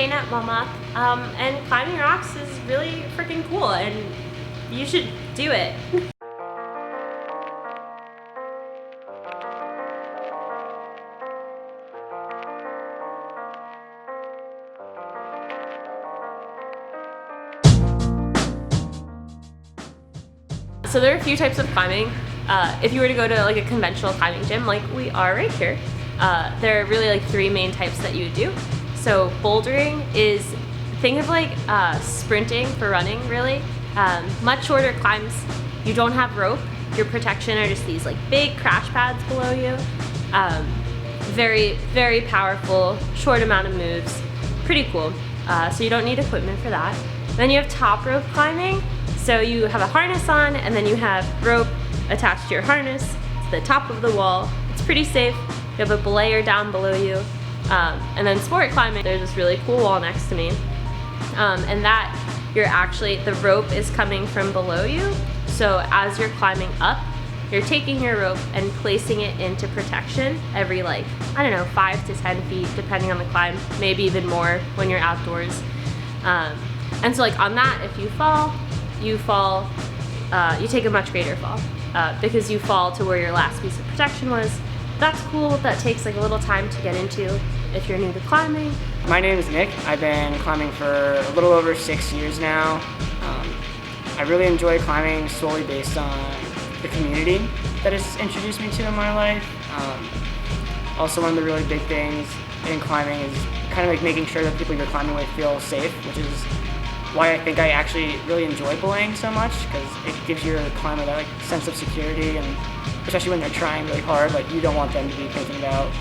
Zeynep, Mamak, and climbing rocks is really freaking cool, and you should do it. So there are a few types of climbing. If you were to go to like a conventional climbing gym, like we are right here, there are really like three main types that you would do. So bouldering is, think of like sprinting for running, really. Much shorter climbs. You don't have rope. Your protection are just these like big crash pads below you. Very, very powerful, short amount of moves. Pretty cool. So you don't need equipment for that. Then you have top rope climbing. So you have a harness on, and then you have rope attached to your harness to the top of the wall. It's pretty safe. You have a belayer down below you. And then sport climbing, there's this really cool wall next to me. And that you're actually, the rope is coming from below you. So as you're climbing up, you're taking your rope and placing it into protection every like, I don't know, 5 to 10 feet, depending on the climb, maybe even more when you're outdoors. And so like on that, if you fall, you take a much greater fall because you fall to where your last piece of protection was. That's cool. That takes like a little time to get into if you're new to climbing. My name is Nick. I've been climbing for a little over 6 years now. I really enjoy climbing solely based on the community that it's introduced me to in my life. Also, one of the really big things in climbing is kind of like making sure that people you're climbing with feel safe, which is why I think I actually really enjoy belaying so much, because it gives your climber that like sense of security, and especially when they're trying really hard, like you don't want them to be thinking about,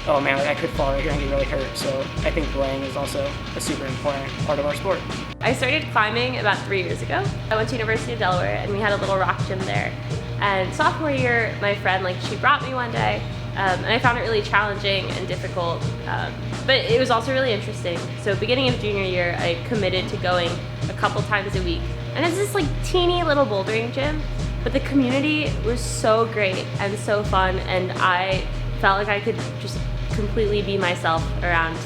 oh man, like I could fall right here and get really hurt. So I think belaying is also a super important part of our sport. I started climbing about 3 years ago. I went to University of Delaware, and we had a little rock gym there. And sophomore year, my friend, like she brought me one day, and I found it really challenging and difficult, but it was also really interesting. So beginning of junior year, I committed to going a couple times a week. And it's this like teeny little bouldering gym, but the community was so great and so fun, and I felt like I could just completely be myself around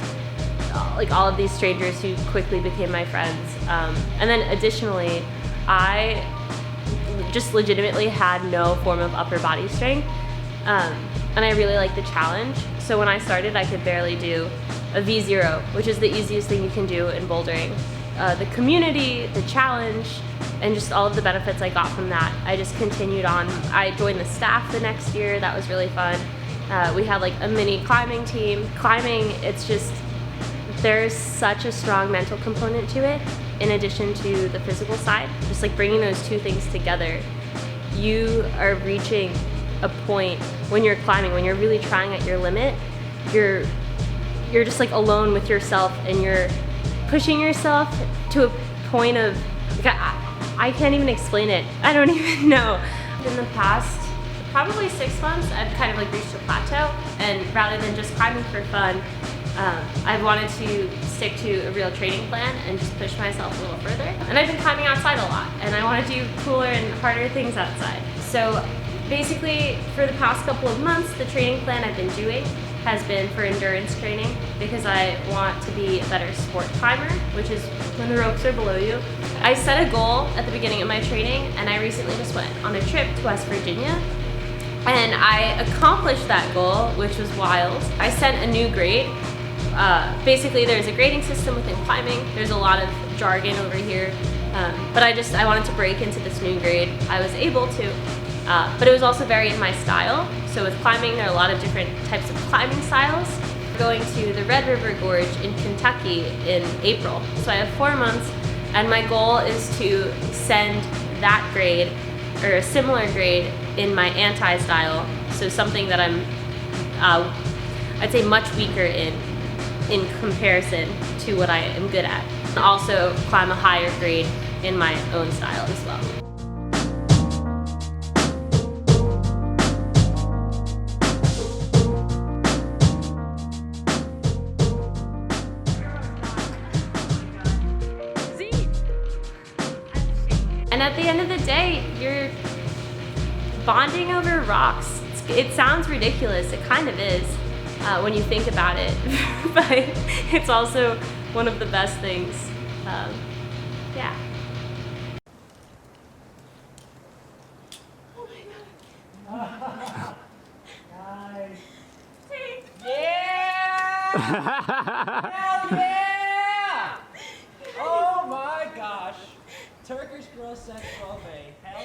like all of these strangers who quickly became my friends. And then additionally, I just legitimately had no form of upper body strength. And I really liked the challenge. So when I started, I could barely do a V0, which is the easiest thing you can do in bouldering. The community, the challenge, and just all of the benefits I got from that, I just continued on. I joined the staff the next year. That was really fun. We had like a mini climbing team. Climbing, it's just, there's such a strong mental component to it, in addition to the physical side. Just like bringing those two things together, you are reaching a point when you're climbing, when you're really trying at your limit, you're just like alone with yourself, and you're pushing yourself to a point of, I can't even explain it. I don't even know. In the past, probably 6 months, I've kind of like reached a plateau, and rather than just climbing for fun, I've wanted to stick to a real training plan and just push myself a little further. And I've been climbing outside a lot, and I want to do cooler and harder things outside. So basically, for the past couple of months, the training plan I've been doing has been for endurance training, because I want to be a better sport climber, which is when the ropes are below you. I set a goal at the beginning of my training, and I recently just went on a trip to West Virginia, and I accomplished that goal, which was wild. I set a new grade. Basically, there's a grading system within climbing. There's a lot of jargon over here, but I wanted to break into this new grade. I was able to. But it was also very in my style. So with climbing, there are a lot of different types of climbing styles. We're going to the Red River Gorge in Kentucky in April. So I have 4 months, and my goal is to send that grade, or a similar grade, in my anti-style. So something that I'm, I'd say, much weaker in comparison to what I am good at. And also climb a higher grade in my own style as well. And at the end of the day, you're bonding over rocks. It sounds ridiculous, it kind of is when you think about it, but it's also one of the best things. Yeah. Nice. Yeah! Hell yeah! Oh my gosh. Turkish grill sex buffet. Hell